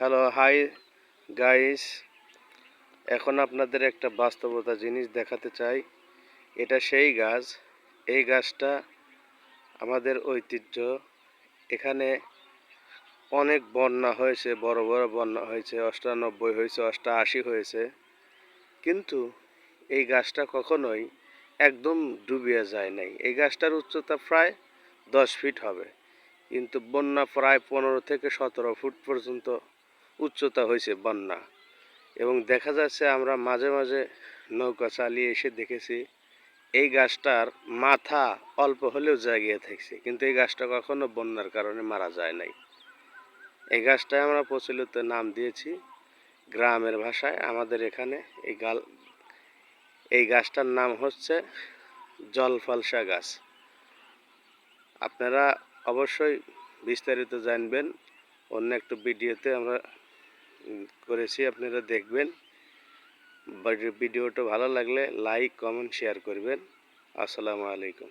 Hello, hi guys. এখন আপনাদের একটা বাস্তবতা জিনিস দেখাতে চাই। এটা সেই গাছ। এই গাছটা আমাদের ঐতিহ্য। এখানে অনেক বন্যা হয়েছে, বড় বড় বন্যা হয়েছে, ৯৮ হয়েছে, ৮৮ হয়েছে, কিন্তু এই গাছটা কখনোই একদম ডুবিয়ে যায় নাই। এই গাছটার উচ্চতা প্রায় 10 ফিট হবে, কিন্তু বন্যা প্রায় 15 থেকে 17 ফুট পর্যন্ত উচ্চতা হয়েছে বন্যা। এবং দেখা যাচ্ছে আমরা মাঝে মাঝে নৌকা চালিয়ে এসে দেখেছি এই গাছটার মাথা অল্প হলেও জাগিয়ে থাকছে, কিন্তু এই গাছটা কখনো বন্যার কারণে মারা যায় নাই। এই গাছটায় আমরা প্রচলিত নাম দিয়েছি গ্রামের ভাষায় আমাদের এখানে এই গাছটার নাম হচ্ছে জলফলসা গাছ। আপনারা অবশ্যই বিস্তারিত জানবেন, অন্য একটা ভিডিওতে আমরা করেছি, আপনারা দেখবেন। ভিডিওটা ভালো লাগলে লাইক, কমেন্ট, শেয়ার করবেন। আসসালামু আলাইকুম।